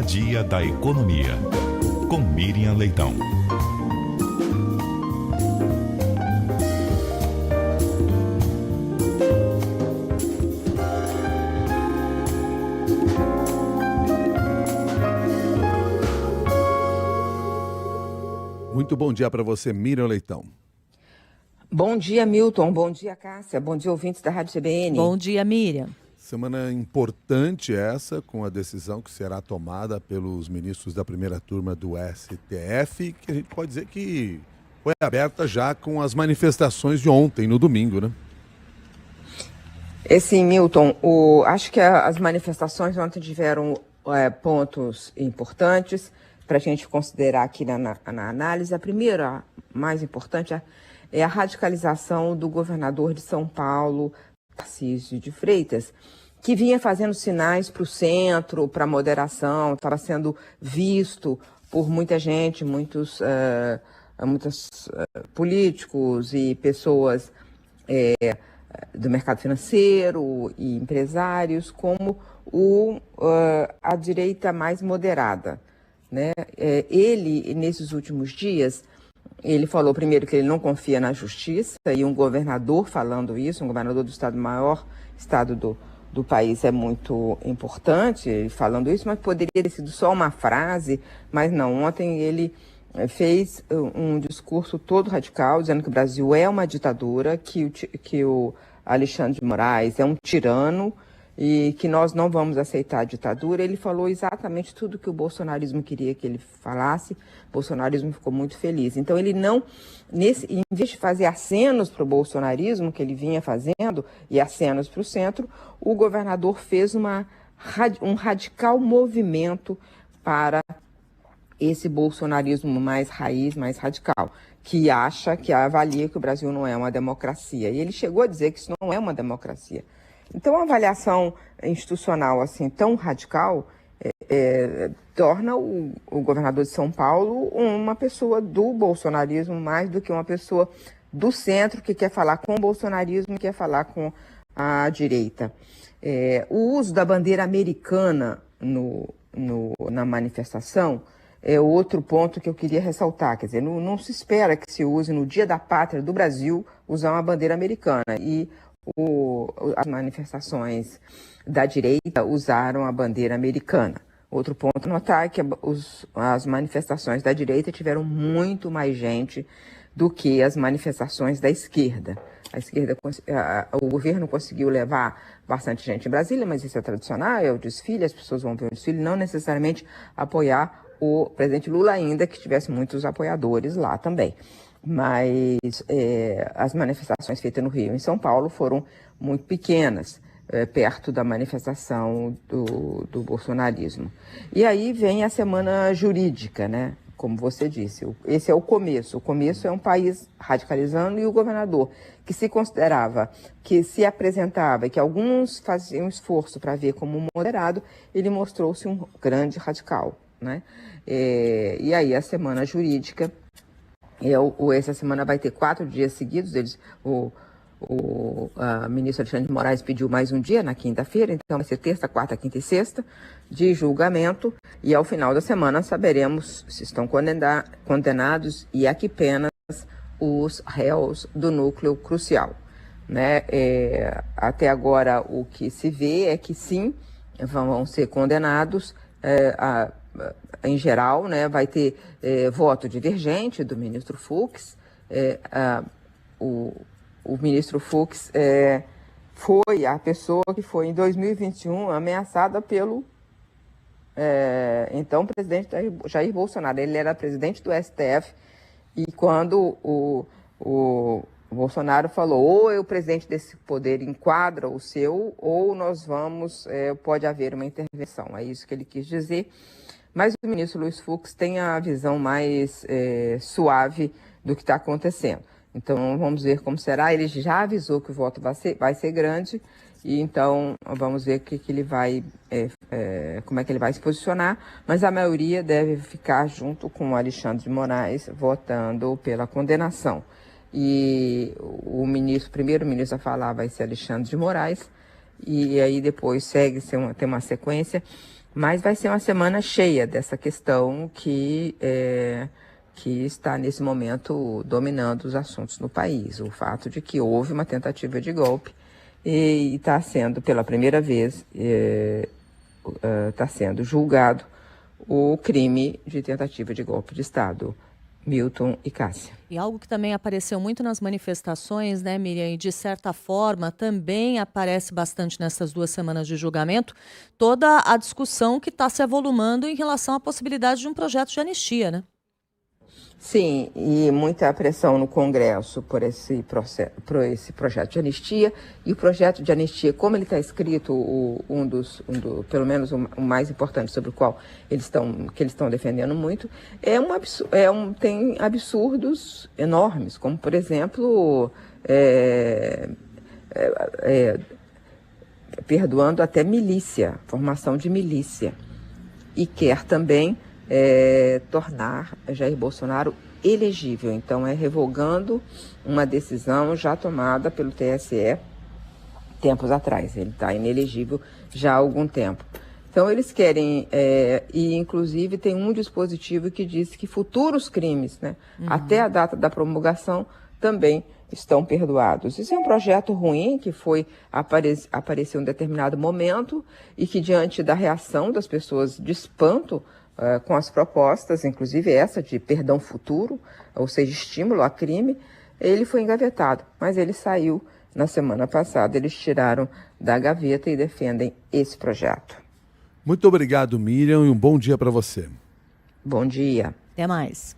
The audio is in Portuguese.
a dia da economia, com Miriam Leitão. Muito bom dia para você, Miriam Leitão. Bom dia, Milton. Bom dia, Cássia. Bom dia, ouvintes da Rádio CBN. Bom dia, Miriam. Semana importante essa, com a decisão que será tomada pelos ministros da primeira turma do STF, que a gente pode dizer que foi aberta já com as manifestações de ontem, no domingo, né? Sim, Milton. Acho que as manifestações ontem tiveram pontos importantes para a gente considerar aqui na análise. A primeira, mais importante, é a radicalização do governador de São Paulo, Tarcísio de Freitas, que vinha fazendo sinais para o centro, para a moderação, estava sendo visto por muita gente, muitos políticos e pessoas do mercado financeiro e empresários como a direita mais moderada, né? Ele, nesses últimos dias, ele falou primeiro que ele não confia na justiça, e um governador falando isso, um governador do estado maior, estado do país, é muito importante ele falando isso, mas poderia ter sido só uma frase, mas não. Ontem ele fez um discurso todo radical, dizendo que o Brasil é uma ditadura, que o Alexandre de Moraes é um tirano e que nós não vamos aceitar a ditadura. Ele falou exatamente tudo que o bolsonarismo queria que ele falasse. O bolsonarismo ficou muito feliz. Então ele não, em vez de fazer acenos para o bolsonarismo, que ele vinha fazendo, e acenos para o centro, o governador fez um radical movimento para esse bolsonarismo mais raiz, mais radical, que avalia que o Brasil não é uma democracia. E ele chegou a dizer que isso não é uma democracia. Então, a avaliação institucional assim tão radical torna o governador de São Paulo uma pessoa do bolsonarismo mais do que uma pessoa do centro que quer falar com o bolsonarismo e quer falar com a direita. O uso da bandeira americana na manifestação é outro ponto que eu queria ressaltar. Quer dizer, não se espera que se use no Dia da Pátria do Brasil usar uma bandeira americana. E as manifestações da direita usaram a bandeira americana. Outro ponto a notar é que as manifestações da direita tiveram muito mais gente do que as manifestações da esquerda. O governo conseguiu levar bastante gente em Brasília, mas isso é tradicional, é o desfile, as pessoas vão ver o desfile, não necessariamente apoiar o presidente Lula, ainda que tivesse muitos apoiadores lá também. Mas as manifestações feitas no Rio e em São Paulo foram muito pequenas, perto da manifestação do bolsonarismo. E aí vem a semana jurídica, né? Como você disse, esse é o começo. O começo é um país radicalizando, e o governador, que se considerava, que se apresentava, que alguns faziam esforço para ver como moderado, ele mostrou-se um grande radical, né? E aí a semana jurídica, essa semana vai ter 4 dias seguidos. O ministro Alexandre de Moraes pediu mais um dia, na quinta-feira, então vai ser terça, quarta, quinta e sexta, de julgamento, e ao final da semana saberemos se estão condenados e a que penas os réus do núcleo crucial, né? Até agora o que se vê é que sim, vão ser condenados, em geral, né? Vai ter voto divergente do ministro Fux. O ministro Fux foi a pessoa que foi, em 2021, ameaçada pelo então presidente Jair Bolsonaro. Ele era presidente do STF, e quando o Bolsonaro falou, ou o presidente desse poder enquadra o seu, ou nós pode haver uma intervenção. É isso que ele quis dizer. Mas o ministro Luiz Fux tem a visão mais suave do que está acontecendo. Então, vamos ver como será. Ele já avisou que o voto vai ser grande, e então vamos ver como é que ele vai se posicionar. Mas a maioria deve ficar junto com o Alexandre de Moraes, votando pela condenação. E o primeiro-ministro a falar vai ser Alexandre de Moraes, e aí depois tem uma sequência. Mas vai ser uma semana cheia dessa questão que está nesse momento dominando os assuntos no país. O fato de que houve uma tentativa de golpe e está sendo, pela primeira vez, está sendo julgado o crime de tentativa de golpe de Estado. Milton e Cássia. E algo que também apareceu muito nas manifestações, né, Miriam, e de certa forma também aparece bastante nessas 2 semanas de julgamento, toda a discussão que está se avolumando em relação à possibilidade de um projeto de anistia, né? Sim, e muita pressão no Congresso por esse projeto de anistia. E o projeto de anistia, como ele está escrito, pelo menos o mais importante sobre o qual eles estão defendendo muito, tem absurdos enormes, como, por exemplo, perdoando até milícia, formação de milícia. E quer também tornar Jair Bolsonaro elegível. Então, revogando uma decisão já tomada pelo TSE tempos atrás. Ele está inelegível já há algum tempo. Então, eles querem, e inclusive tem um dispositivo que diz que futuros crimes, né, até a data da promulgação, também estão perdoados. Isso é um projeto ruim que apareceu em determinado momento e que, diante da reação das pessoas de espanto com as propostas, inclusive essa de perdão futuro, ou seja, estímulo a crime, ele foi engavetado, mas ele saiu na semana passada. Eles tiraram da gaveta e defendem esse projeto. Muito obrigado, Miriam, e um bom dia para você. Bom dia. Até mais.